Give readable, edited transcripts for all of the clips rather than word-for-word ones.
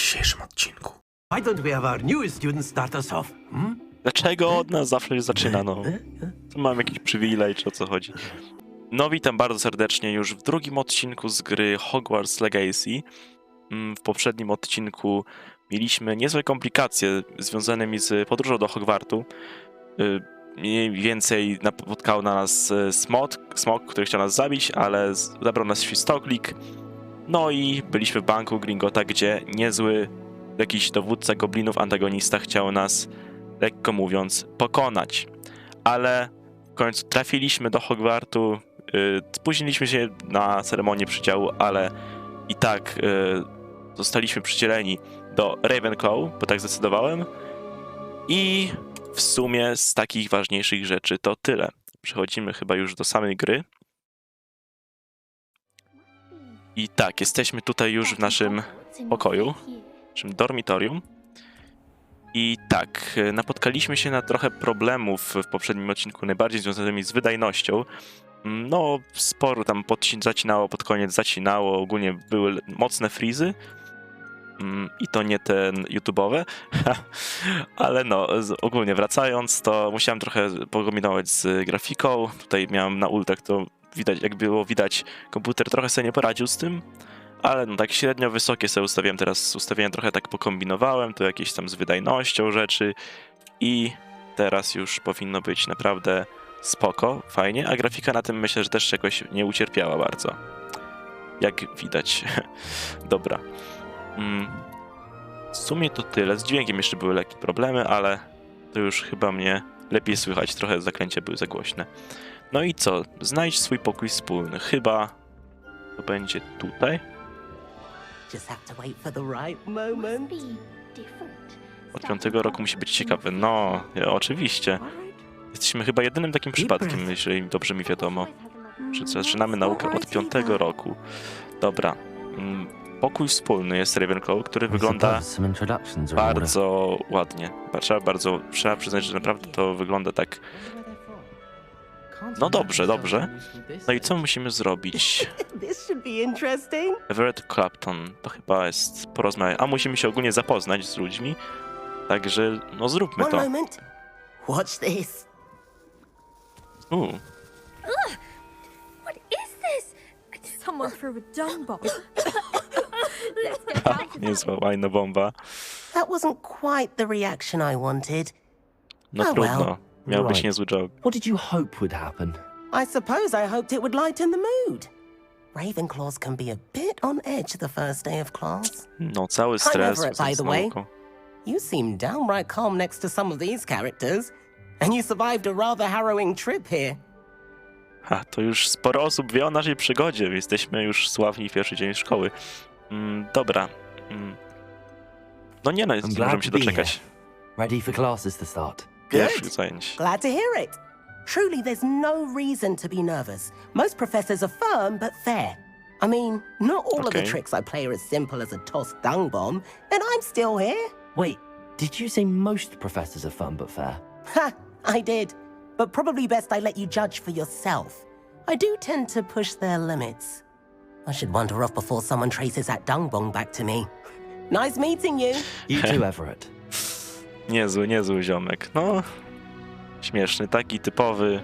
dzisiejszym odcinku. Why don't we have our newest student start us off? Dlaczego od nas zawsze się zaczyna, no? To mam jakiś przywilej, czy o co chodzi? No witam bardzo serdecznie już w drugim odcinku z gry Hogwarts Legacy. W poprzednim odcinku mieliśmy niezłe komplikacje związane z podróżą do Hogwartu. Mniej więcej napotkał na nas smok, który chciał nas zabić, ale zabrał nas świstoklik. No i byliśmy w banku Gringota, gdzie niezły jakiś dowódca goblinów, antagonista chciał nas, lekko mówiąc, pokonać. Ale w końcu trafiliśmy do Hogwartu, spóźniliśmy się na ceremonię przydziału, ale i tak zostaliśmy przydzieleni do Ravenclaw, bo tak zdecydowałem. I w sumie z takich ważniejszych rzeczy to tyle. Przechodzimy chyba już do samej gry. I tak, jesteśmy tutaj już w naszym pokoju, w naszym dormitorium. I tak, napotkaliśmy się na trochę problemów w poprzednim odcinku, najbardziej związanymi z wydajnością. No, sporo tam zacinało, pod koniec zacinało, ogólnie były mocne freezy. I to nie te YouTube'owe, ale no, ogólnie wracając, to musiałem trochę pokombinować z grafiką. Tutaj miałem na ultach, to widać, jak było widać, komputer trochę sobie nie poradził z tym, ale no tak średnio wysokie sobie ustawiłem, teraz ustawienia trochę tak pokombinowałem, to jakieś tam z wydajnością rzeczy i teraz już powinno być naprawdę spoko, fajnie, a grafika na tym myślę, że też jakoś nie ucierpiała bardzo, jak widać. Dobra. W sumie to tyle. Z dźwiękiem jeszcze były lekkie problemy, ale to już chyba mnie lepiej słychać. Trochę zaklęcia były za głośne. No i co? Znajdź swój pokój wspólny. Chyba to będzie tutaj. Od 5 roku musi być ciekawy. No, oczywiście. Jesteśmy chyba jedynym takim przypadkiem, jeżeli dobrze mi wiadomo, że zaczynamy naukę od 5 roku. Dobra. Pokój wspólny jest Ravenclaw, który wygląda bardzo ładnie. Trzeba przyznać, że naprawdę to wygląda tak... No dobrze, dobrze. No i co musimy zrobić? Everett Clapton, to chyba jest porozmawiać. A musimy się ogólnie zapoznać z ludźmi, także no zróbmy to. Watch this. What is this? Someone threw a dung bomb. Niezła łajna bomba. That wasn't quite the reaction I wanted. No trudno. Miał być niezły job. What did you hope would happen? I suppose I hoped it would lighten the mood. Ravenclaws can be a bit on edge the first day of class. No, cały stres. Everett, by the way. You seem downright calm next to some of these characters. And you survived a rather harrowing trip here. To już sporo osób wie o naszej przygodzie. Jesteśmy już sławni w pierwszy dzień szkoły. Dobra. No nie możemy się doczekać. Ready for classes to start. Pierwszych zajęć. Glad to hear it. Truly, there's no reason to be nervous. Most professors are firm but fair. I mean, not all of the tricks I play are as simple as a tossed dung bomb, and I'm still here. Wait, did you say most professors are fun but fair? Ha, I did. But probably best I let you judge for yourself. I do tend to push their limits. I should wander off before someone traces that dung bomb back to me. Nice meeting you. You too, Everett. Niezły ziomek. No, śmieszny, taki typowy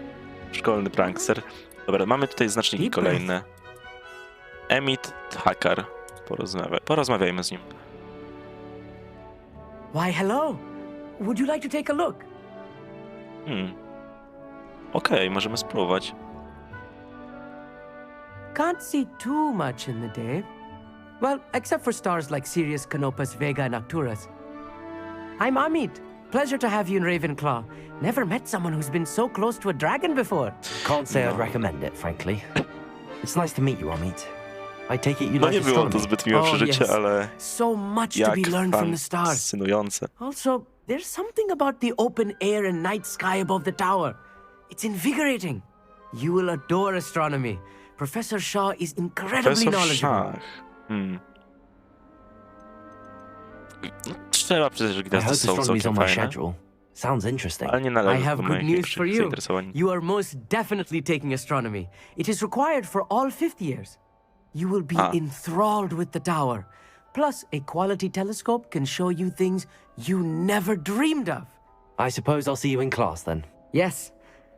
szkolny prankster. Dobra, mamy tutaj znaczniki kolejne. Emit Hacker. Porozmawiajmy z nim. Why, hello. Would you like to take a look? Okej, możemy spróbować. Can't see too much in the day. Well, except for stars like Sirius, Canopus, Vega, and Arcturus. I'm Amit. Pleasure to have you in Ravenclaw. Never met someone who's been so close to a dragon before. Can't say I'd recommend it, frankly. It's nice to meet you, Amit. I take it you No like nie było to astronomy. zbyt miłe przeżycie, yes. ale So much to jak be learned from the stars. fascynujące. Also, there's something about the open air and night sky above the tower. It's invigorating. You will adore astronomy. Professor Shaw is incredibly knowledgeable. No, trzeba przyznać, że I gwiazdy hope są astronomy's całkiem on my fajne, schedule. Sounds interesting. ale nie I należy have do good moich news większych for you. zainteresowań. You are most definitely taking astronomy. It is required for all fifth years. You will be enthralled with the tower. Plus, a quality telescope can show you things you never dreamed of. I suppose I'll see you in class then. Yes.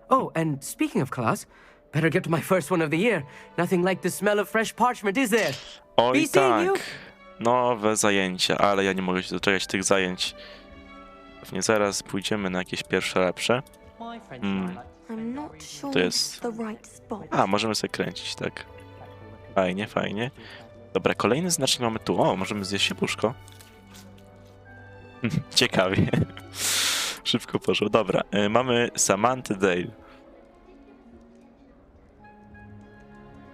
Oh, and speaking of class, better get to my first one of the year. Nothing like the smell of fresh parchment, is there? Oj Be seeing you. tak, nowe zajęcia, ale ja nie mogę się doczekać tych zajęć. Pewnie zaraz pójdziemy na jakieś pierwsze lepsze. I'm not sure To it's jest... the right spot. A, możemy sobie kręcić, tak. Fajnie, fajnie. Dobra, kolejny znacznik mamy tu. O, możemy zjeść jabłuszko. Ciekawie. Szybko poszło. Dobra, mamy Samantha Dale.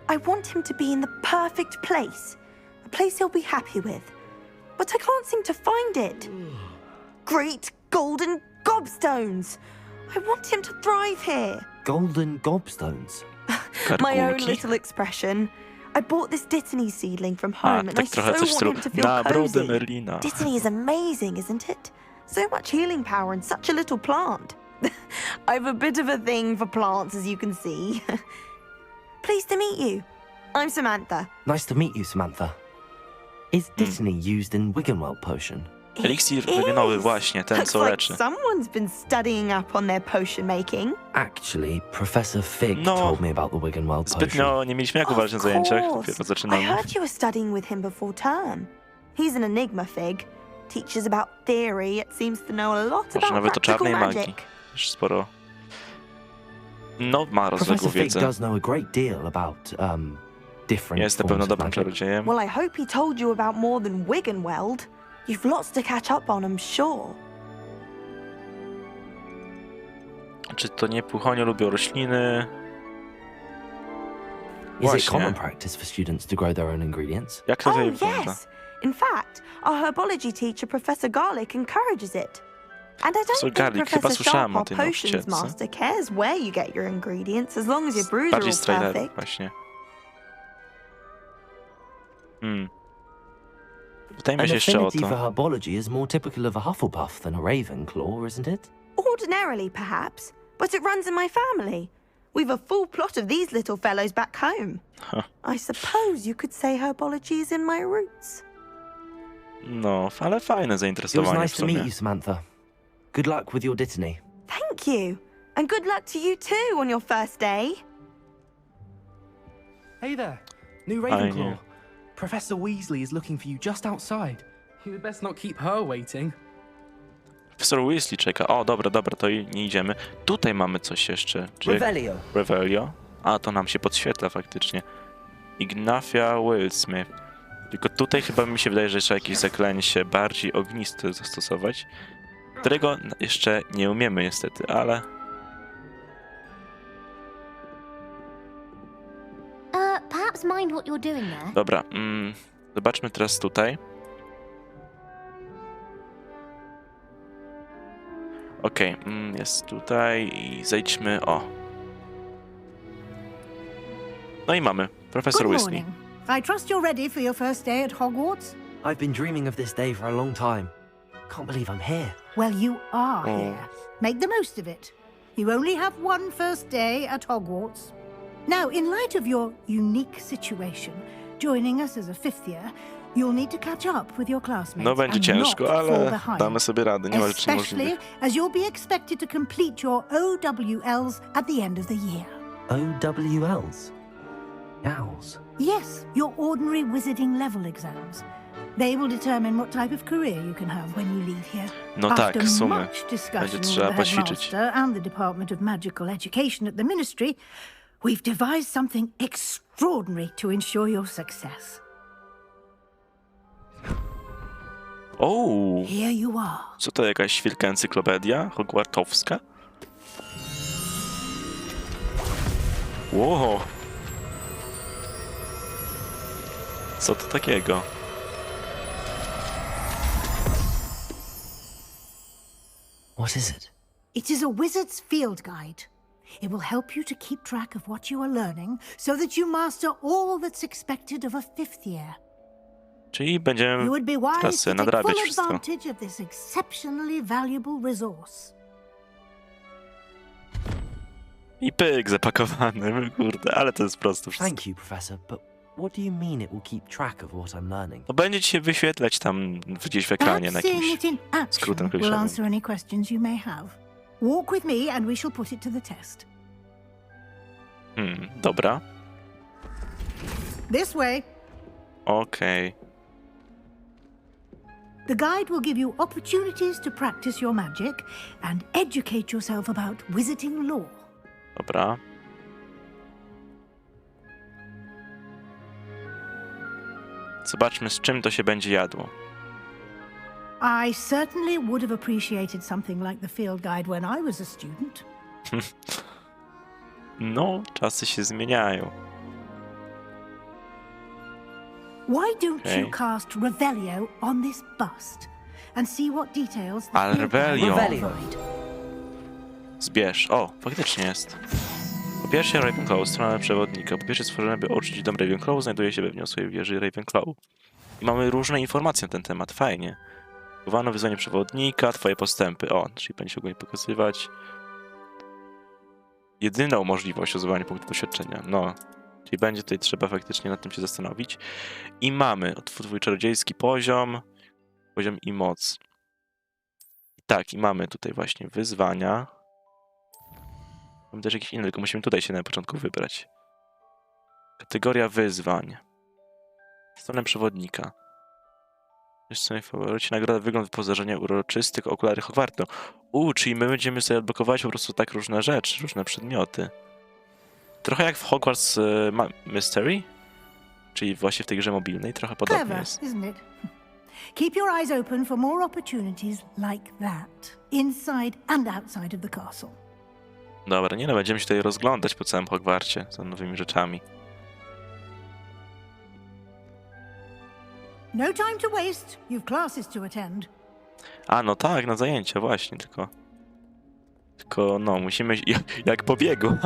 I want him to be in the perfect place. A place he'll be happy with. But I can't seem to find it. Great golden gobstones! I want him to thrive here. Golden gobstones. My own Karkulki. little expression. I bought this Dittany seedling from home and tak I trochę coś w so stylu want him to feel nabrody cozy. Merlina. Dittany is amazing, isn't it? So much healing power in such a little plant. I've a bit of a thing for plants, as you can see. Pleased to meet you. I'm Samantha. Nice to meet you, Samantha. Is Dittany used in Wiggenweld potion? It Eliksir wygnowy, is. właśnie, ten Looks co like leczy. someone's been studying up on their potion making. Actually, Professor Fig No. told me about the Wiggenweld potion. Zbytnio nie mieliśmy jak uważać na zajęciach, dopiero I zaczynamy. heard you were studying with him before term. He's an enigma, Fig. Teaches about theory, yet seems to know a lot Może about nawet o practical czarnej magii. magic. Już sporo. No, ma rozległą Professor Fig wiedzę. does know a great deal about, different Jest na forms pewno of dobrym magic. czarodziejem. Well, I hope he told you about more than Wiggenweld. You've lots to catch up on, I'm sure. Czy to nie puchonie lubią rośliny? Is it Właśnie. common practice for students to grow their own ingredients? Jak to Oh, tutaj wygląda? yes. In fact, our herbology teacher, Professor Garlic, encourages it. And I don't Professor think Garlic, chyba Professor słyszałem Sharp, o our tej potions nauczycielce. master, cares where you get your ingredients, as long as your brews are Bardziej all z traileru, perfect. właśnie. Pytajmy An się jeszcze o affinity for to. herbology is more typical of a Hufflepuff than a Ravenclaw, isn't it? Ordinarily, perhaps, but it runs in my family. We've a full plot of these little fellows back home. I suppose you could say herbology is in my roots. No, ale fajne It was zainteresowanie w nice to meet sumie. you, Samantha. Good luck with your Dittany. Thank you. And good luck to you too on your first day. Hey there, new Fajnie. Ravenclaw. Professor Weasley is looking for you just outside. You'd best not keep her waiting. Profesor Weasley czeka. O, dobra, to nie idziemy. Tutaj mamy coś jeszcze. Czy... Revelio. Revelio. A, to nam się podświetla faktycznie. Ignafia Wildsmith. Tylko tutaj chyba mi się wydaje, że trzeba jakieś zaklęcie bardziej ogniste zastosować, którego jeszcze nie umiemy niestety, ale... Perhaps mind what you're doing there. Dobra, zobaczmy teraz tutaj. Okej, jest tutaj i zejdźmy, o. No i mamy, Profesor Good Weasley. morning. I trust you're ready for your first day at Hogwarts? I've been dreaming of this day for a long time. Can't believe I'm here. Well, you are Oh. here. Make the most of it. You only have one first day at Hogwarts. Now, in light of your unique situation, joining us as a fifth year, you'll need to catch up with your classmates. No będzie and ciężko, not fall ale behind. damy sobie radę, nie ma rzeczy Especially niemożliwych. as you'll be expected to complete your OWLs at the end of the year. OWLs? Owls? Yes, your ordinary wizarding level exams. They will determine what type of career you can have when you leave here. No tak, After w sumie. much discussion Będzie with trzeba the poćwiczyć. headmaster and the Department of Magical Education at the Ministry, we've devised something extraordinary to ensure your success. O, Here you are. co to, jakaś wielka encyklopedia hogwartowska? Wow. Co to takiego? What is it? It is a wizard's field guide. It will help you to keep track of what you are learning so that you master all that's expected of a fifth year. Czyli będziemy You would be wise teraz to take nadrabiać full wszystko. advantage of this exceptionally valuable resource. I pyk zapakowany, kurde, ale to jest proste wszystko. Thank you, Professor, but What do you mean it will keep track of what I'm learning? No będzie ci się wyświetlać tam gdzieś w ekranie na Perhaps seeing jakimś it in skrótem action will klawiszowym. answer any questions you may have. Walk with me and we shall put it to the test. Dobra. This way. Okej. The guide will give you opportunities to practice your magic and educate yourself about wizarding lore. Dobra. Zobaczmy, z czym to się będzie jadło. I certainly would have appreciated something like the field guide when I was a student. No, czasy się zmieniają. Why don't Okay. you cast Revelio on this bust and see what details the Ale field guide Revelio. will Revelio. provide? Zbierz. O, faktycznie jest. Po pierwsze Ravenclaw, strona przewodnika. Po pierwsze stworzone, by uczyć dom Ravenclaw, znajduje się we wniosłej wieży Ravenclaw. I mamy różne informacje na ten temat, fajnie. Chowano wyzwanie przewodnika, twoje postępy. O, czyli będzie się ogólnie pokazywać. Jedyną możliwość uzyskania punktu doświadczenia. No, czyli będzie tutaj trzeba faktycznie nad tym się zastanowić. I mamy twój czarodziejski poziom i moc. Tak, i mamy tutaj właśnie wyzwania. Mamy też jakieś inne, tylko musimy tutaj się na początku wybrać. Kategoria wyzwań. Stronę przewodnika. Jeszcze faworyci, nagroda, wygląd, wyposażenie uroczystych, okulary Hogwartu. Czyli my będziemy sobie odblokować po prostu tak różne rzeczy, różne przedmioty. Trochę jak w Hogwarts Mystery, czyli właśnie w tej grze mobilnej, trochę podobnie Clever, jest. isn't it? Keep your eyes open for more opportunities like that, inside and outside of the castle. Dobra, nie no, będziemy się tutaj rozglądać po całym Hogwarcie za nowymi rzeczami. No time to waste. You've classes to attend. A, no tak, na zajęcia właśnie, tylko no, musimy, jak po biegu.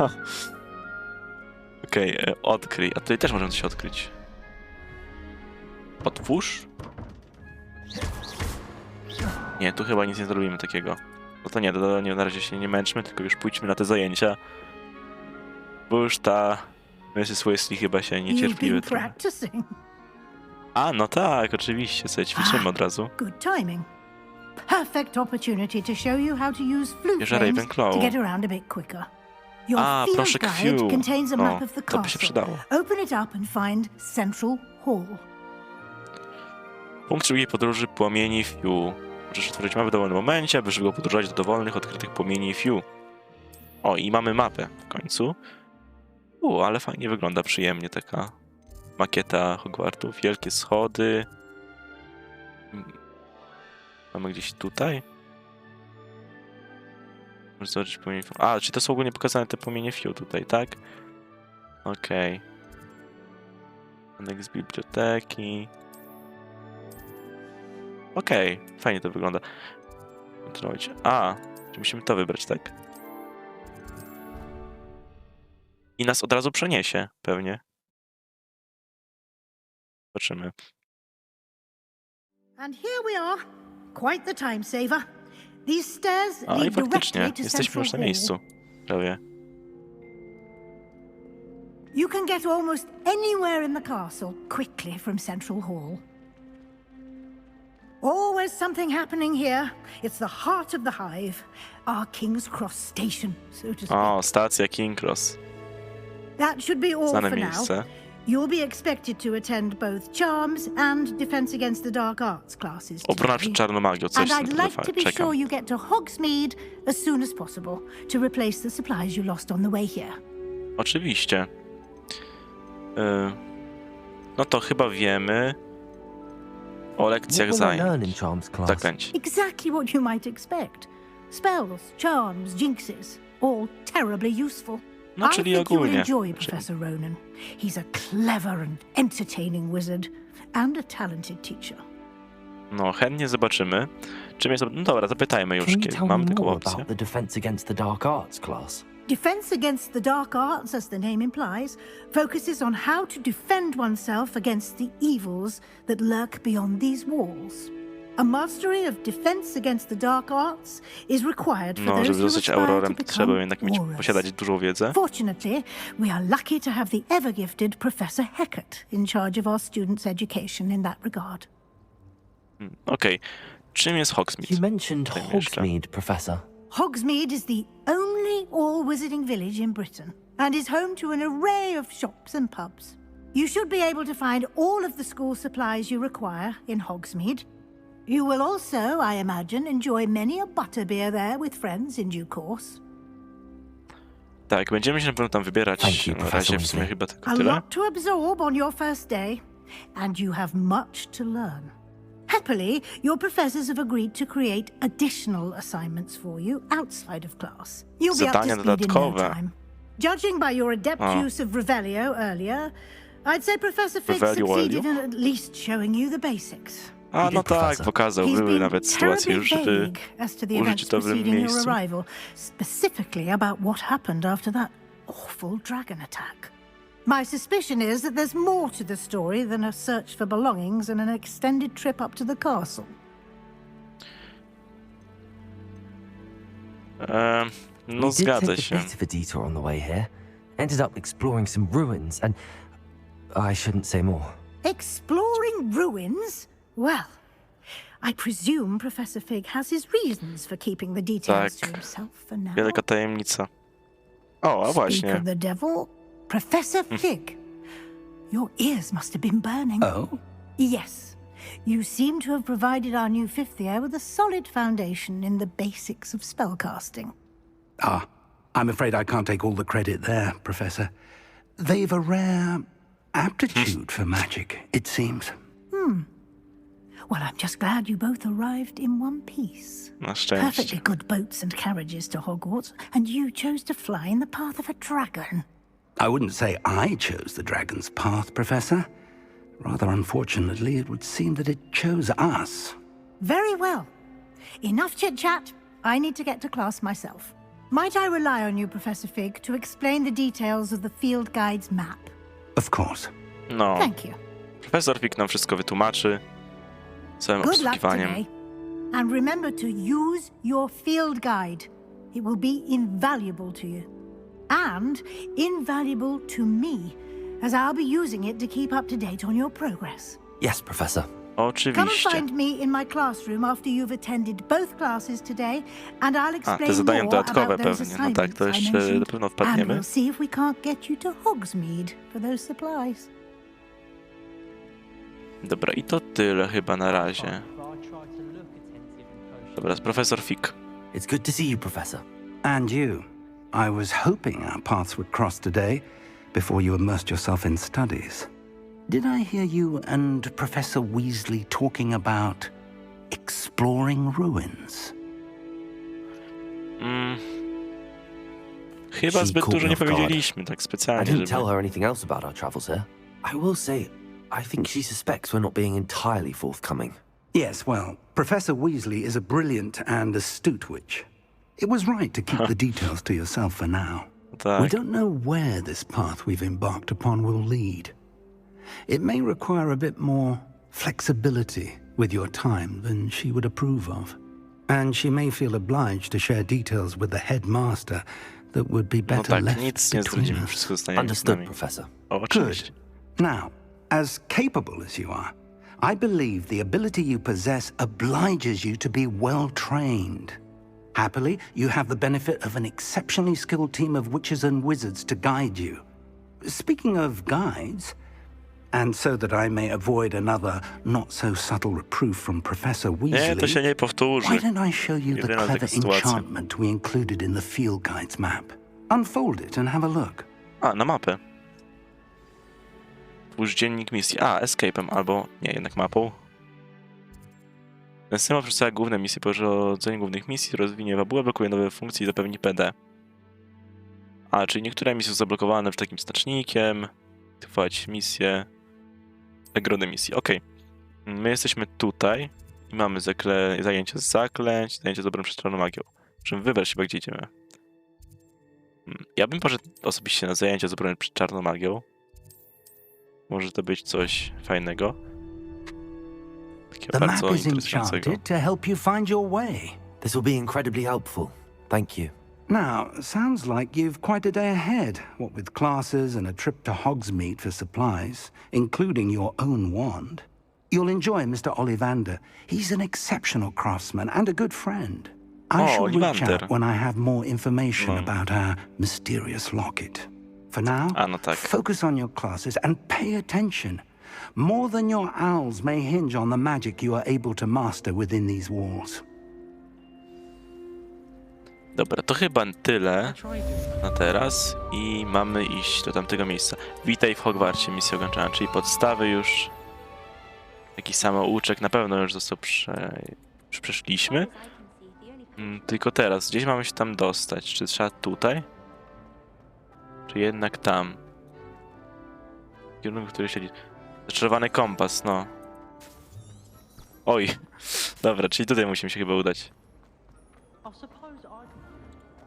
Okej, odkryj, a tutaj też możemy coś odkryć. Otwórz? Nie, tu chyba nic nie zrobimy takiego. No to nie, na razie się nie męczmy, tylko już pójdźmy na te zajęcia. Bo już ta Mrs. Weasley chyba się You've niecierpliwie been trochę. practicing. A, no tak, oczywiście, sobie ćwiczymy od razu. Good timing. Perfect opportunity to show you how to use flute Wieża flames Ravenclaw. to get around a bit quicker. Your A, field proszek guide Hugh. contains a map No, of the to by się castle. przydało. Open it up and find Central Hall. Punkt drugiej podróży płomieni Fiu. Możesz otworzyć mapę w dowolnym momencie, aby szybko podróżować do dowolnych, odkrytych płomieni Fiu. O, i mamy mapę w końcu. Ale fajnie wygląda, przyjemnie taka makieta Hogwartu. Wielkie schody. Mamy gdzieś tutaj? Możesz zobaczyć płomienie Fiu. A, czy to są ogólnie pokazane te płomienie Fiu tutaj, tak? Okej. Aneks biblioteki. Okej, fajnie to wygląda. Kontrolować. Czy musimy to wybrać, tak? I nas od razu przeniesie, pewnie. Zobaczymy. And here we are. Quite the time saver. These stairs I lead faktycznie, directly to jesteśmy Central już na Hall. miejscu. Prawie. You can get almost anywhere in the castle quickly from Central Hall. Always something happening here. It's the heart of the hive, our King's Cross station, so to speak. O, stacja King Cross. That should be all Znane for now. miejsce. You'll be expected to attend both Charms and Defense Against the Dark Arts classes Obrona today. przed czarną magią, coś And z tym I'd like to be czekam. sure you get to Hogsmeade as soon as possible to replace the supplies you lost on the way here. Oczywiście. No to chyba wiemy o lekcjach What will I learn zajęć. in Charms class? Zaklęć. Exactly what you might expect. Spells, charms, jinxes, all terribly useful. No, I czyli think you'll ogólnie. enjoy Professor Ronan. He's a clever and entertaining wizard and a talented teacher. No, chętnie zobaczymy. Czym jest... No dobra, zapytajmy już, Can you kiedy tell mamy me taką more opcję. about the Defense Against the Dark Arts class? Defense Against the Dark Arts, as the name implies, focuses on how to defend oneself against the evils that lurk beyond these walls. A mastery of defense against the dark arts is required for No, those żeby who zostać aspire to aurorem, to trzeba become jednak mieć, aurors. posiadać dużą wiedzę. Fortunately, we are lucky to have the ever-gifted Professor Heckert in charge of our students' education in that regard. Okej. Czym jest Hogsmeade? You mentioned Tym jeszcze. Hogsmeade, Professor. Hogsmeade is the only all-wizarding village in Britain and is home to an array of shops and pubs. You should be able to find all of the school supplies you require in Hogsmeade. You will also, I imagine, enjoy many a butterbeer there with friends in due course. Tak, będziemy się na pewno tam wybierać. Thank you, Na Professor razie w sumie Weasley. chyba tylko A tyle. lot to absorb on your first day, and you have much to learn. Happily, your professors have agreed to create additional assignments for you outside of class. You'll be up to Zadania speed in no dodatkowe. time. Judging by your adept use of Revelio earlier, I'd say Professor Fig Revelio succeeded in at least showing you the basics. A, no tak, pokazał. He's Były been nawet sytuacje już, terribly żeby vague as to the użyć events w dobrym preceding your miejscu. arrival, specifically about what happened after that awful dragon attack. My suspicion is that there's more to the story than a search for belongings and an extended trip up to the castle. No, We did zgadza take a się. bit of a detour on the way here. Ended up exploring some ruins and... I shouldn't say more. Exploring ruins? Well, I presume Professor Fig has his reasons for keeping the details to Tak. himself for now. Wielka tajemnica. O, a Speak właśnie. of the devil, Professor Fig. Your ears must have been burning. Oh? Yes. You seem to have provided our new fifth year with a solid foundation in the basics of spellcasting. Ah, I'm afraid I can't take all the credit there, Professor. They've a rare aptitude for magic, it seems. Well, I'm just glad you both arrived in one piece. Na Perfectly szczęście. good boats and carriages to Hogwarts, and you chose to fly in the path of a dragon. I wouldn't say I chose the dragon's path, Professor. Rather unfortunately, it would seem that it chose us. Very well. Enough chit-chat. I need to get to class myself. Might I rely on you, Professor Fig, to explain the details of the field guide's map? Of course. No, Thank you. profesor Fig nam wszystko wytłumaczy. Całym Good luck obsługiwaniem. today. And remember to use your field guide. It will be invaluable to you. And invaluable to me, as I'll be using it to keep up to date on your progress. Yes, Professor. Come and Oczywiście. find me in my classroom after you've attended both classes today, and I'll A, explain te zadania more dodatkowe about those pewnie. No tak, assignments to I jeszcze mentioned. na pewno And wpadniemy. we'll see if we can't get you to Hogsmeade for those supplies. Dobra, i to tyle chyba na razie. Dobra, profesor Fig. It's good to see you, Professor. And you. I was hoping our paths would cross today before you immersed yourself in studies. Did I hear you and Professor Weasley talking about exploring ruins? Chyba She zbyt caught dużo me nie off guard. powiedzieliśmy, tak I specjalnie, didn't żeby... tell her anything else about our travels here. I will say, I think she suspects we're not being entirely forthcoming. Yes, well, Professor Weasley is a brilliant and astute witch. It was right to keep the details to yourself for now. We Tak. don't know where this path we've embarked upon will lead. It may require a bit more flexibility with your time than she would approve of. And she may feel obliged to share details with the headmaster that would be No better tak, left nic nie between zdradzimy, us. wszystko zostanie między Understood, nami. Professor. O, oczywiście. Now, as capable as you are, I believe the ability you possess obliges you to be well trained. Happily, you have the benefit of an exceptionally skilled team of witches and wizards to guide you. Speaking of guides, and so that I may avoid another not-so-subtle reproof from Professor Nie, to się Weasley, nie powtórzy. why don't I show you the Jedyna taka clever sytuacja. enchantment we included in the field guide's map? Unfold it and have a look. A, na mapę. Twórz dziennik misji. A, escape'em, albo nie, jednak mapą. Ten system przedstawia główne misje. Po przechodzeniu głównych misji rozwinie fabułę, blokuje nowe funkcje i zapewni PD. A, czyli niektóre misje są zablokowane przed takim znacznikiem. Trwać misje. Nagrody misji, okej. My jesteśmy tutaj i mamy zajęcie z zaklęć, zajęcie z dobrą przestrzenną magią. Możemy wybrać chyba, gdzie idziemy. Ja bym poszedł osobiście na zajęcia z obrony przed czarną magią. Może to być coś fajnego. takiego The map bardzo is interesującego. enchanted to help you find your way. This will be incredibly helpful. Thank you. Now, sounds like you've quite a day ahead, what with classes and a trip to Hogsmeade for supplies, including your own wand. You'll enjoy Mr. Ollivander. He's an exceptional craftsman and a good friend. I shall reach Ollivander. out when I have more information about our mysterious locket. For now, no tak. focus on your classes and pay attention. More than your owls may hinge on the magic you are able to master within these walls. Dobra, to chyba tyle na teraz i mamy iść do tamtego miejsca. Witaj w Hogwarcie, misja ukończona, czyli podstawy już. Jakiś samouczek na pewno już został przeszliśmy. Tylko teraz, gdzieś mamy się tam dostać. Czy trzeba tutaj? Czy jednak tam? Kierunek, który siedzi. Zaczarowany kompas, no. Oj. Dobra, czyli tutaj musimy się chyba udać.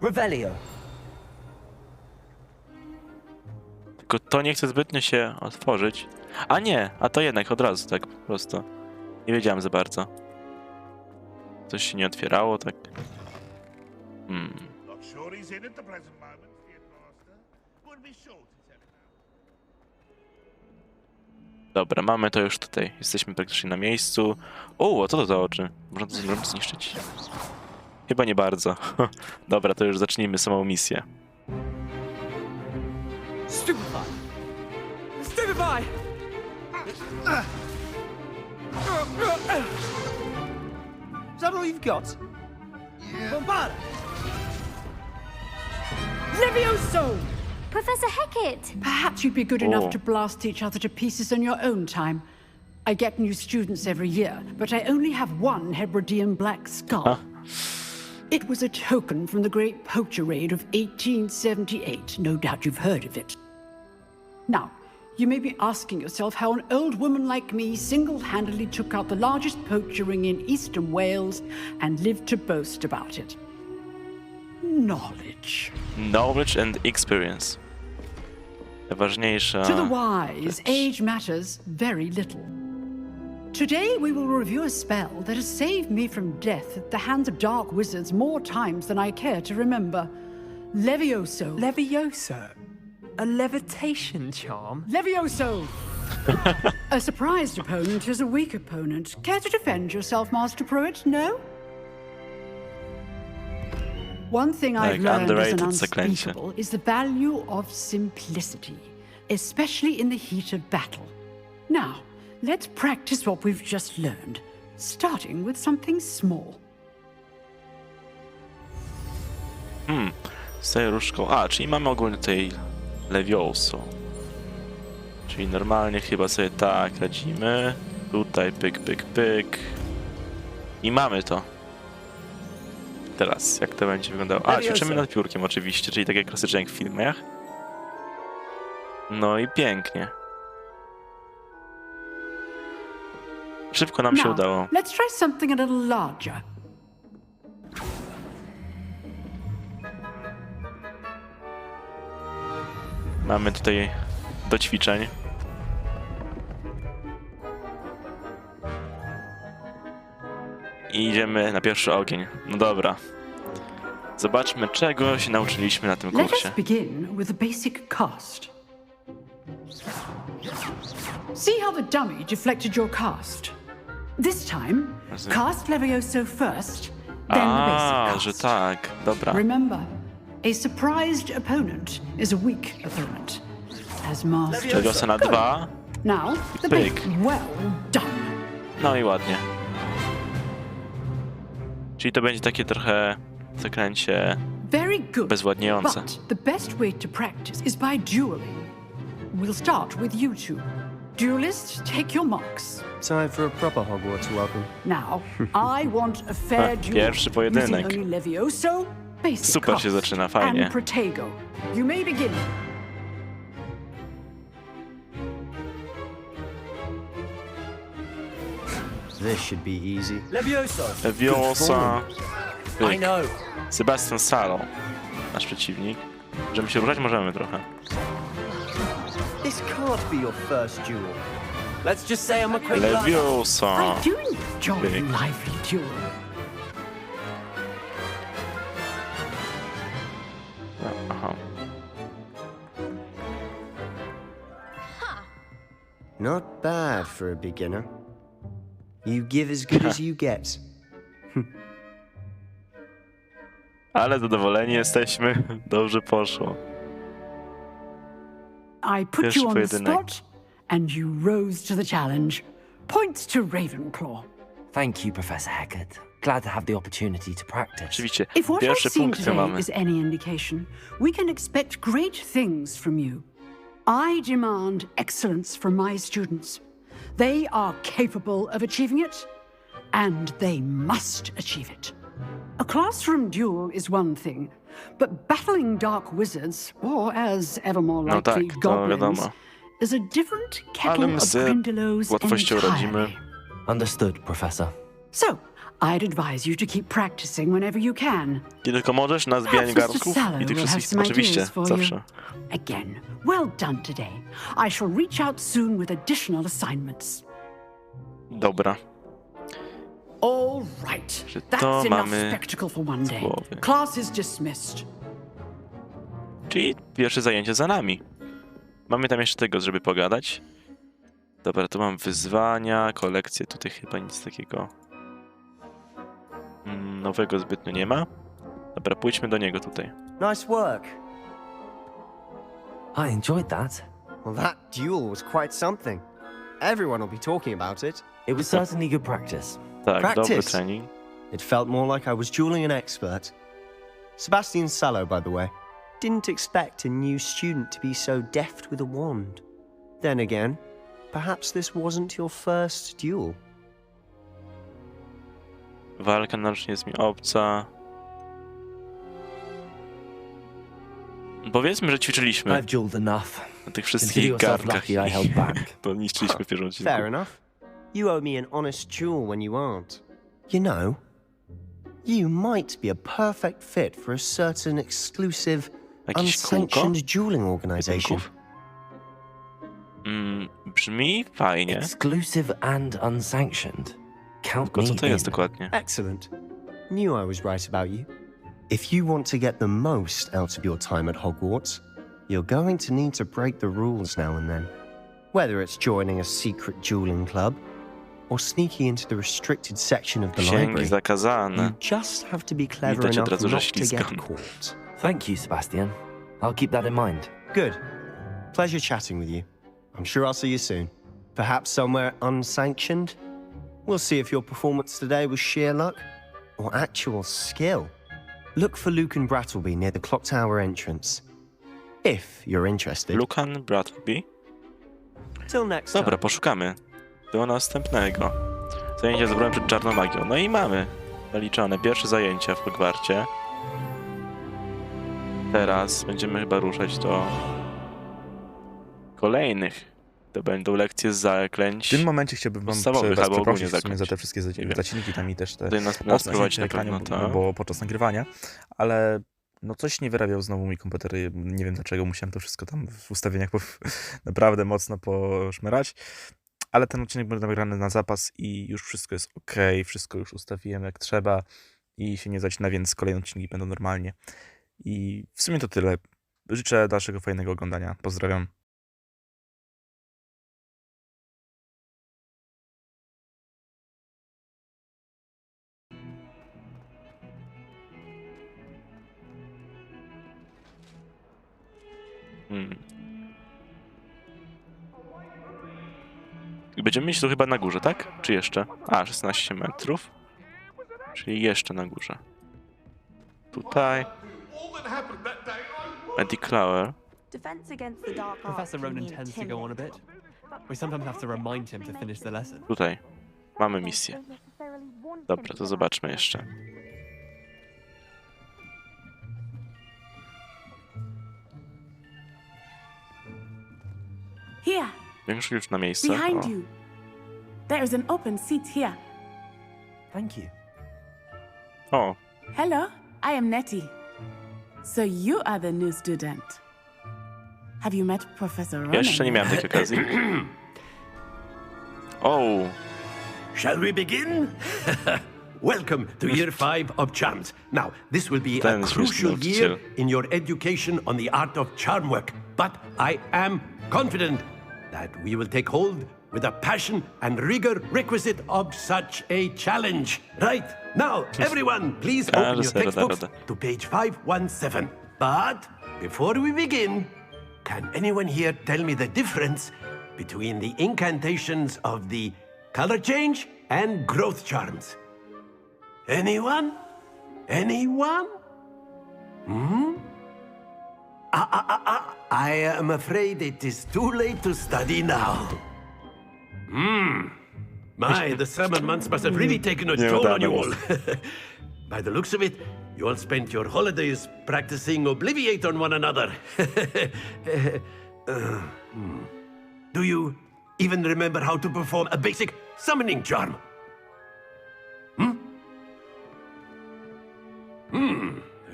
Revelio. Tylko to nie chce zbytnio się otworzyć. A nie, a to jednak od razu, tak po prostu. Nie wiedziałem za bardzo. Coś się nie otwierało, tak. Dobra, mamy to już tutaj. Jesteśmy praktycznie na miejscu. O, a co to za oczy? Można to zniszczyć? Chyba nie bardzo. Dobra, to już zacznijmy samą misję. Stupefy! Stupefy! Is that all you've got? Bombard! Levioso! Professor Hecat! Perhaps you'd be good enough to blast each other to pieces on your own time. I get new students every year, but I only have one Hebridean black skull. It was a token from the Great Poacher Raid of 1878. No doubt you've heard of it. Now, you may be asking yourself how an old woman like me single-handedly took out the largest poacher ring in eastern Wales and lived to boast about it. Knowledge. Knowledge and experience. Najważniejsza To the wise, age matters very little. Today we will review a spell that has saved me from death at the hands of dark wizards more times than I care to remember. Levioso. Levioso? A levitation charm? Levioso! A surprised opponent is a weak opponent. Care to defend yourself, Master Pruitt? No? One thing I've learned as an unspeakable is the value of simplicity, especially in the heat of battle. Now, let's practice what we've just learned, starting with something small. z różdżką. A, czyli mamy ogólnie tutaj Levioso. Czyli normalnie chyba sobie tak radzimy. Tutaj pyk, pyk, pyk. I mamy to. Teraz, jak to będzie wyglądało? A, ćwiczymy nad piórkiem oczywiście, czyli tak jak klasycznie jak w filmach. No i pięknie. Szybko nam się udało. Let's try something a little larger. Mamy tutaj do ćwiczeń. I idziemy na pierwszy ogień. No dobra. Zobaczmy, czego się nauczyliśmy na tym Let kursie. us begin with the basic cast. See how the dummy deflected your cast? This time, cast Levioso first, then the basic cast. Że tak, dobra. Remember, a surprised opponent is a weak opponent. As master. Leviosa na 2. Now, the Pyk. basic. Well done. No i ładnie. Czyli to będzie takie trochę zaklęcie Very good. bezładniejące. But the best way to practice is by dueling. We'll start with you two. Duelists, take your marks. Time for a proper Hogwarts welcome. Now, I want a fair duel. Pierwszy pojedynek. Using only Levioso, basic Super cast, się zaczyna, fajnie. And Protego. You may begin. This should be easy. Leviosa. I know. Sebastian Salo. Nasz przeciwnik. Możemy się ruszać? Możemy trochę. This can't be your first duel. Let's just say I'm a quick Leviosa. By doing this, jolly, Big. lively duel. Aha. Not bad for a beginner. You give as good as you get. Ale zadowoleni jesteśmy. Dobrze poszło. I put Pierwszy you on the pojedynek. spot, and you rose to the challenge. Points to Ravenclaw. Thank you, Professor Hecat. Glad to have the opportunity to practice. Oczywiście. If what I've Pierwsze seen punkty today mamy. is any indication, we can expect great things from you. I demand excellence from my students. They are capable of achieving it, and they must achieve it. A classroom duel is one thing, but battling dark wizards, or as ever more No likely, tak, to goblins, wiadomo. is a different Ale kettle my of z Grindylows łatwością radzimy. entirely. Understood, Professor. So, I'd advise you to keep practicing whenever you can. Kiedy tylko możesz, na zbijaniu Perhaps Mr. garnków Sallow i tych will have wszystkich, some oczywiście, ideas for zawsze. you. Again, well done today. I shall reach out soon with additional assignments. Dobra. All right. Że to That's enough mamy spectacle for one day. głowy. Class is dismissed. Czyli pierwsze zajęcie za nami. Mamy tam jeszcze tego, żeby pogadać. Dobra, tu mam wyzwania, kolekcje, tutaj chyba nic takiego nowego zbytnio nie ma. Dobra, pójdźmy do niego tutaj. Nice work. I enjoyed that. Well, that duel was quite something. Everyone will be talking about it. It was certainly good practice. Tak, dobry Practice. trening. It felt more like I was dueling an expert. Sebastian Sallow, by the way, didn't expect a new student to be so deft with a wand. Then again, perhaps this wasn't your first duel. Walka narocznie jest mi obca. Powiedzmy, że ćwiczyliśmy I've dueled enough. na tych Consider wszystkich yourself garnkach lucky I held back. to niszczyliśmy w pierwszym odcinku. Fair enough. You owe me an honest duel when you aren't. You know, you might be a perfect fit for a certain exclusive, Jakieś kółko? unsanctioned dueling organization. Typunków? Brzmi fajnie. Exclusive and unsanctioned. Count Tylko me co to jest in. dokładnie? Excellent. Knew I was right about you. If you want to get the most out of your time at Hogwarts, you're going to need to break the rules now and then. Whether it's joining a secret dueling club or sneaking into the restricted section of the Księgi library, zakazane. you just have to be clever Widać od enough razu, że not to get ślizgam. caught. Thank you, Sebastian. I'll keep that in mind. Good. Pleasure chatting with you. I'm sure I'll see you soon. Perhaps somewhere unsanctioned? We'll see if your performance today was sheer luck or actual skill. Look for Lucan Brattleby near the Clock Tower entrance. If you're interested. Lucan Brattleby. Till next time. Dobra, poszukamy. Do następnego. Zajęcie z bronią przed czarną magią. No i mamy naliczone pierwsze zajęcia w Hogwarcie. Teraz będziemy chyba ruszać do kolejnych. To będą lekcje z zaklęć. W tym momencie chciałbym wam podstawowych was albo ogólnie przeprosić w sumie za te zaklęć. wszystkie Nie wiem. zacinki tam i też te Tutaj nas mocne prowadzi cięcie na ekranie, pewno to. bo podczas nagrywania, ale no coś nie wyrabiał znowu mój komputer, nie wiem dlaczego, musiałem to wszystko tam w ustawieniach naprawdę mocno poszmerać, ale ten odcinek będzie nagrany na zapas i już wszystko jest ok, wszystko już ustawiłem jak trzeba i się nie zacina, więc kolejne odcinki będą normalnie. I w sumie to tyle. Życzę dalszego fajnego oglądania. Pozdrawiam. I będziemy mieć tu chyba na górze, tak? Czy jeszcze? A, 16 metrów. Czyli jeszcze na górze. Tutaj. Anti-Clower. Defense against the dark arts Professor can Ronan be tends to go on a bit. intimidating. We sometimes have to remind him to finish the lesson. Tutaj. Mamy misję. Dobra, to zobaczmy jeszcze. Here, Większość już na miejsce. behind O. you. There is an open seat here. Thank you. O, Hello, I am Nettie. So you are the new student. Have you met Professor Ronan? jeszcze nie miałem takiej okazji. O, Shall we begin? Welcome to Year 5 of Charms. Now, this will be a crucial year in your education on the art of charm work. But I am confident that we will take hold with the passion and rigor requisite of such a challenge. Right, now, everyone, please open your textbooks to page 517. But before we begin, can anyone here tell me the difference between the incantations of the color change and growth charms? Anyone? Anyone? I am afraid it is too late to study now. My, the summer months must have really taken a toll on you all. By the looks of it, you all spent your holidays practicing Obliviate on one another. Do you even remember how to perform a basic summoning charm?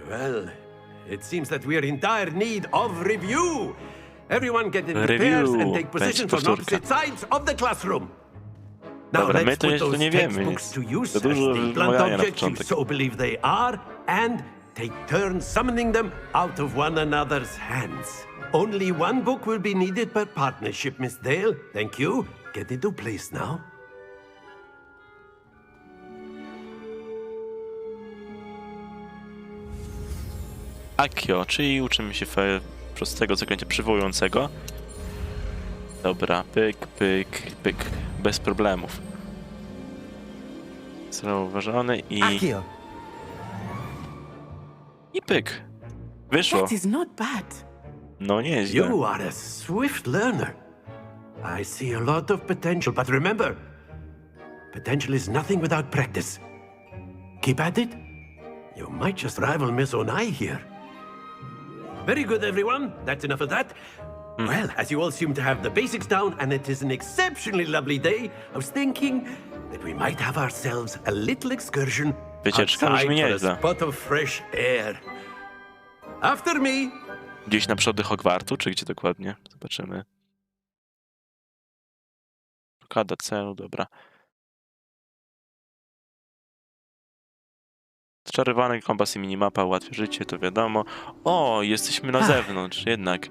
Well, it seems that we are in dire need of review. Everyone get into pairs and take positions on opposite sides of the classroom. Now let's put those textbooks to use as the blunt objects you so believe they are, and take turns summoning them out of one another's hands. Only one book will be needed per partnership, Miss Dale. Thank you. Get into place now. Akio, czyli uczymy się prostego zaklęcia przywołującego. Dobra, pyk, pyk, pyk. Bez problemów. Zauważony i... Akio. I pyk. Wyszło. That is not bad. No nieźle. You are a swift learner. I see a lot of potential, but remember, potential is nothing without practice. Keep at it. You might just rival Miss Onai here. Very good, everyone. That's enough of that. Well, as you all seem to have the basics down, and it is an exceptionally lovely day, I was thinking that we might have ourselves a little excursion outside for a spot of fresh air. After me. Gdzieś na przody Hogwartu, czy gdzie dokładnie? Zobaczymy. Blokada celu, dobra. Czarowany kompas i minimapa ułatwia życie, to wiadomo. O, jesteśmy na zewnątrz, jednak.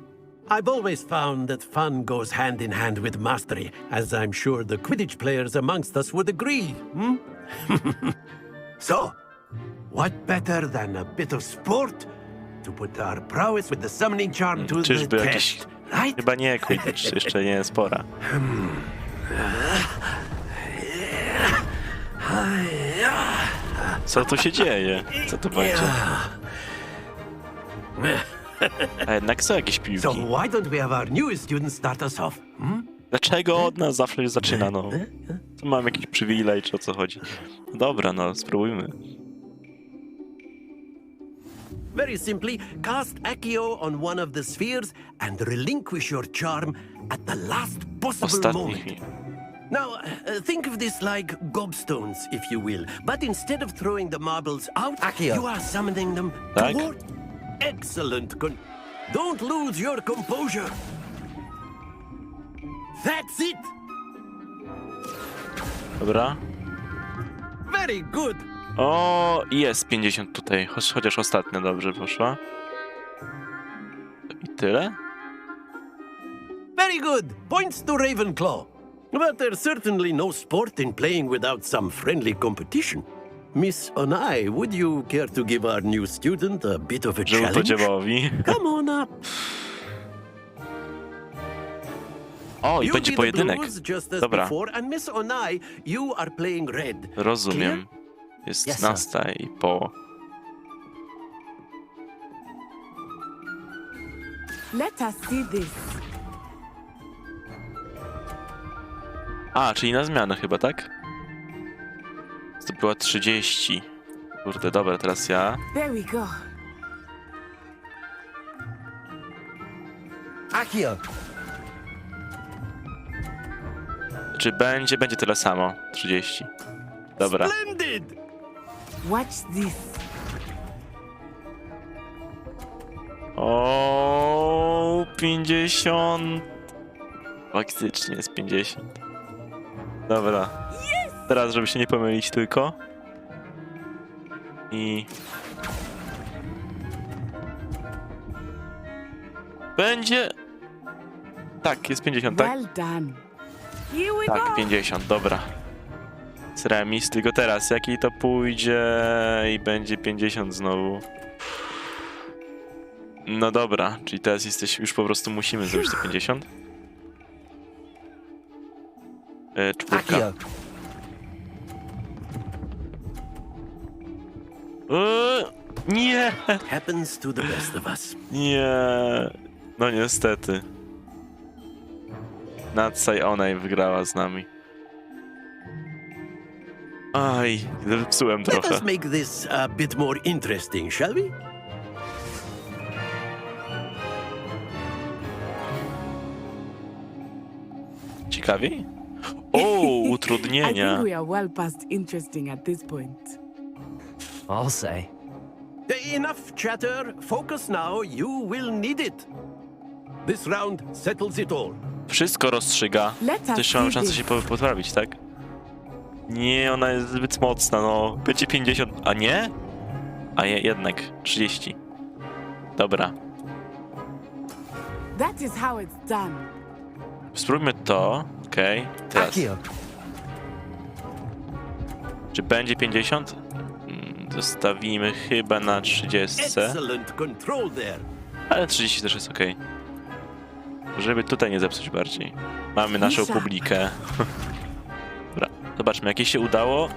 I've always found that fun goes hand in hand with mastery, as I'm sure the Quidditch players amongst us would agree. So, what better than a bit of sport to put our prowess with the summoning charm to the test, right? Chyba nie, Quidditch jeszcze nie jest pora. Co tu się dzieje? Co tu będzie? A jednak są jakieś piłki. So why don't we have our newest student start us off? Dlaczego od nas zawsze zaczyna, no? Tu mam jakiś przywilej, czy o co chodzi? Dobra, no, spróbujmy. Very simply, cast Accio on one of the spheres and relinquish your charm at the last possible moment. Now, think of this like gobstones, if you will. But instead of throwing the marbles out, Accio. you are summoning them toward... Excellent. Don't lose your composure. That's it. Dobra. Very good. O, jest 50 tutaj, chociaż ostatnia dobrze poszła. I tyle? Very good. Points to Ravenclaw. But there's certainly no sport in playing without some friendly competition. Miss Onai, would you care to give our new student a bit of a challenge? Come on up. O, i będzie pojedynek. Dobra. And Miss Onai, you are playing red. Rozumiem. Jest nasta i po. Let us see this. A, czyli na zmianę chyba, tak? To była 30. Kurde, dobra, teraz ja. There we go. Akio. Czy będzie tyle samo? 30. Dobra. Splendid. Watch this. O, 50. Faktycznie jest 50. Dobra. Yes! Teraz, żeby się nie pomylić tylko. I... Będzie... Tak, jest 50, tak? Well done. Here we Tak, go. 50, dobra. Z remis, tylko teraz, jaki to pójdzie i będzie 50 znowu. No dobra, czyli teraz jesteśmy, już po prostu musimy zrobić te 50. Czwórka. Nie! Happens to the best of us. Nie. No niestety. Nadsaj Onaj wygrała z nami. Aj, zepsułem Let trochę. us make this a bit more interesting, shall we? Ciekawiej? O, I utrudnienia. think we are well past interesting at this point. I'll say. Enough chatter. Focus now. You will need it. This round settles it all. Wszystko rozstrzyga. Let To us jeszcze mamy see szansę this. się poprawić, tak? Nie, ona jest zbyt mocna, no. Będzie 50, a nie? A jednak 30. Dobra. That is how it's done. Spróbujmy to. Okej. Teraz. Akio. Czy będzie 50? Zostawimy chyba na 30. Excellent control there. Ale 30 też jest okej. Żeby tutaj nie zepsuć bardziej. Mamy naszą Lisa. publikę. Dobra, zobaczmy, jakie się udało.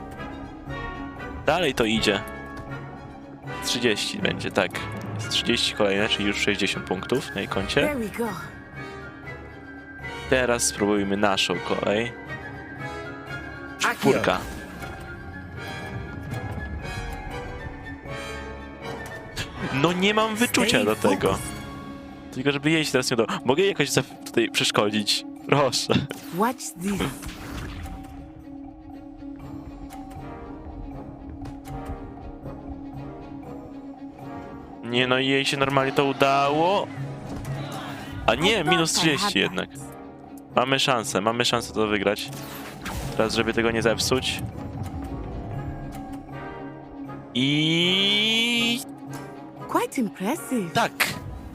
Dalej to idzie. 30 będzie, tak. Jest 30 kolejne, czyli już 60 punktów na jej koncie. There we go. Teraz spróbujmy naszą kolej. Czwórka. No nie mam wyczucia do tego. Tylko żeby jej się teraz nie udało. Mogę jej jakoś tutaj przeszkodzić? Proszę. Watch this. Nie no, jej się normalnie to udało. A nie, minus 30 jednak. Mamy szansę to wygrać. Teraz, żeby tego nie zepsuć. I... Quite impressive. Tak!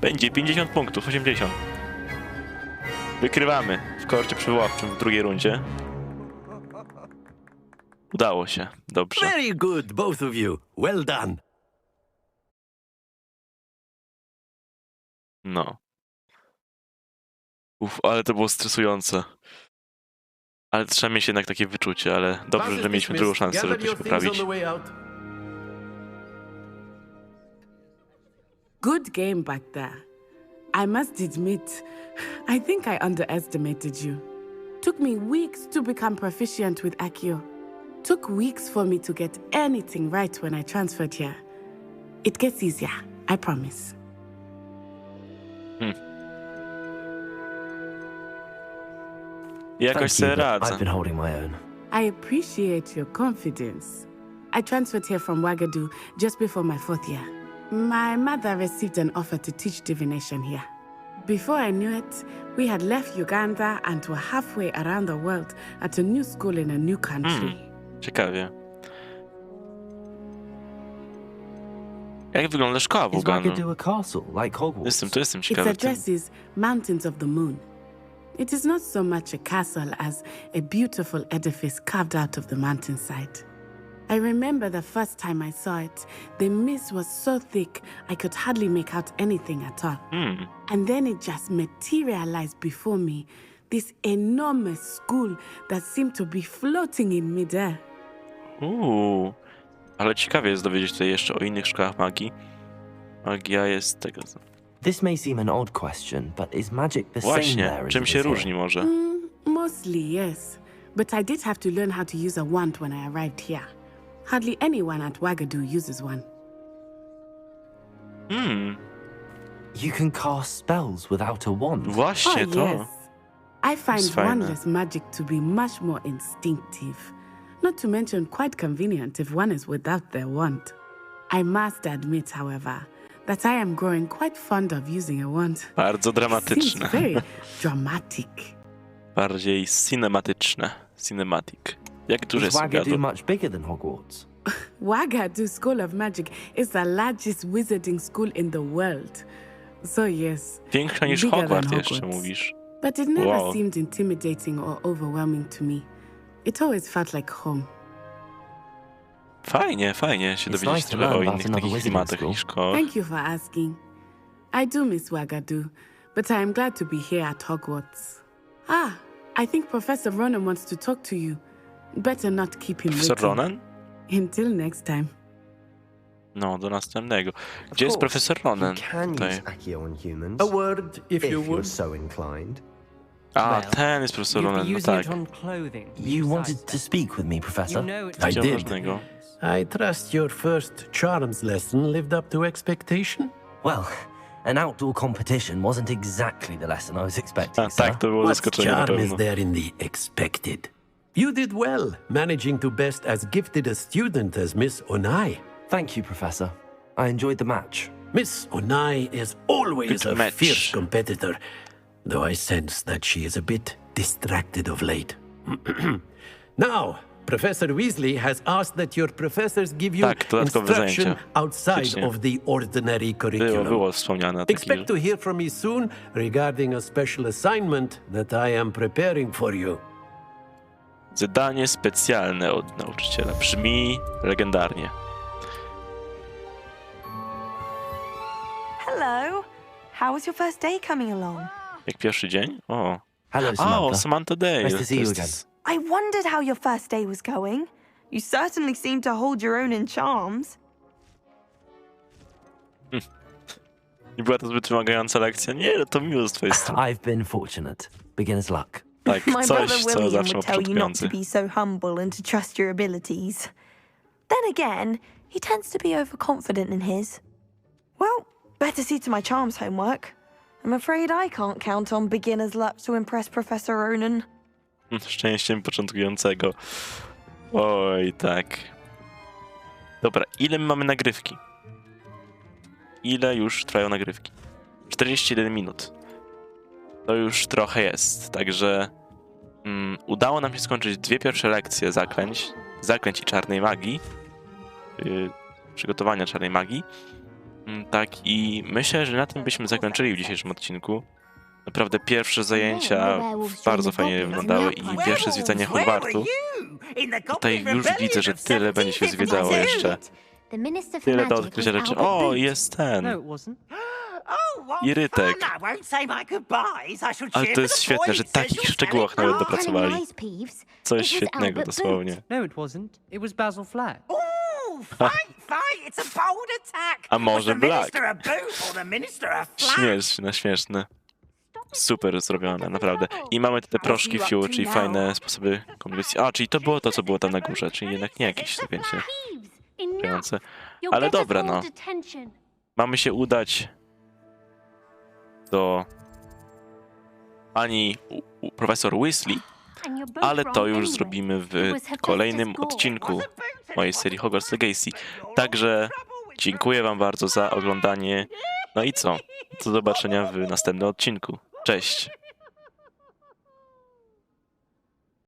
Będzie 50 punktów, 80. Wykrywamy w korcie przywoławczym w drugiej rundzie. Udało się, dobrze. Very good, both of you. Well done. No. Ale to było stresujące. Ale trzeba mieć jednak takie wyczucie, ale dobrze, że mieliśmy drugą szansę, żeby to się poprawić. Good game back there. I must admit, I think I underestimated you. Took me weeks to become proficient with Akio. Took weeks for me to get anything right when I transferred here. It gets easier, I promise. Jakoś sobie radzę. I've been holding my own. I appreciate your confidence. I transferred here from Wagadu just before my 4th year. My mother received an offer to teach divination here. Before I knew it, we had left Uganda and were halfway around the world at a new school in a new country. Ciekawie. Jak wygląda szkoła w Is Ugandie? Wagadu a castle, like Hogwarts? Jestem Its ciekawy. address is Mountains of the Moon. It is not so much a castle as a beautiful edifice carved out of the mountainside. I remember the first time I saw it, the mist was so thick I could hardly make out anything at all. And then it just materialized before me, this enormous school that seemed to be floating in midair. Ale ciekawie jest dowiedzieć się tutaj jeszcze o innych szkołach magii. Magia jest tego... This may seem an odd question, but is magic the same Właśnie, there as czym it się is here? różni może? Mostly, yes. But I did have to learn how to use a wand when I arrived here. Hardly anyone at Wagadu uses one. You can cast spells without a wand. Właśnie to. Yes. I find Jest fajne. wandless magic to be much more instinctive. Not to mention quite convenient if one is without their wand. I must admit, however, that I am growing quite fond of using a wand. Bardzo It dramatyczne. seems very dramatic. Bardziej cinematyczne. Cinematic. Jak duży Is jest Wagadu Wagadu? much bigger than Hogwarts? Wagadu School of Magic is the largest wizarding school in the world. So yes, Większa niż bigger than Hogwarts jeszcze Hogwarts. mówisz. But it never Wow. seemed intimidating or overwhelming to me. It always felt like home. Fajnie, fajnie się It's dowiedzieć nice to trochę o learn about innych another takich wizarding klimatach school. i szkołach. Thank you for asking. I do miss Wagadu, but I am glad to be here at Hogwarts. I think Professor Ronan wants to talk to you. Better not keep him Profesor waiting. Ronan? Until next time. No, do następnego. Gdzie jest profesor Ronan? Tutaj. A word, if you would. so inclined. A, ten jest profesor Ronan, no tak. You wanted to speak with me, Professor? I Co did. ważnego. I trust your first charms lesson lived up to expectation? Well, an outdoor competition wasn't exactly the lesson I was expecting, sir. Tak, to było What zaskoczenie na charm is pewno. there in the expected? You did well, managing to best as gifted a student as Miss Onai. Thank you, Professor. I enjoyed the match. Miss Onai is always Good a match. fierce competitor, though I sense that she is a bit distracted of late. Now, Professor Weasley has asked that your professors give you Tak, dodatkowe instruction zajęcia. outside Faktycznie. of the ordinary curriculum. Było wspomniane takie. Expect to hear from me soon regarding a special assignment that I am preparing for you. Zadanie specjalne od nauczyciela. Brzmi legendarnie. Hello. How was your first day coming along? Jak pierwszy dzień? O. Hello, O, Samantha Dale. Nice to see you To again. jest- I wondered how your first day was going. You certainly seem to hold your own in charms. Nie była to zbyt wymagająca lekcja? Nie, no to miło z twojej strony. I've been fortunate. Beginner's luck. Tak, My brother coś, co William zawsze ma would tell you not to początkujący. be so humble and to trust your abilities. Then again, he tends to be overconfident in his. Well, better see to my charms homework. I'm afraid I can't count on beginner's luck to impress Professor Ronan. Szczęściem początkującego. Oj, tak. Dobra, ile my mamy nagrywki? Ile już trwają nagrywki? 41 minut. To już trochę jest, także udało nam się skończyć 2 pierwsze lekcje zaklęć i czarnej magii. Przygotowania czarnej magii. Tak, i myślę, że na tym byśmy zakończyli w dzisiejszym odcinku. Naprawdę pierwsze zajęcia bardzo fajnie wyglądały i pierwsze zwiedzanie Hogwartu. Tutaj już widzę, że tyle będzie się zwiedzało jeszcze. Tyle do odkrycia rzeczy. O, jest ten. Irytek. Ale to jest świetne, że takich szczegółach nawet dopracowali. Coś świetnego, dosłownie. No, it wasn't. It was Basil Flack. A może Black? Śmieszne, śmieszne. Super zrobione, naprawdę. I mamy te proszki Fiu, czyli fajne sposoby komunikacji. A, czyli to było to, co było tam na górze, czyli jednak nie jakieś, wiecie, pieniądze. Ale dobra, no. Mamy się udać do pani profesor Weasley, ale to już zrobimy w kolejnym odcinku mojej serii Hogwarts Legacy. Także dziękuję wam bardzo za oglądanie. No i co? Do zobaczenia w następnym odcinku. Cześć!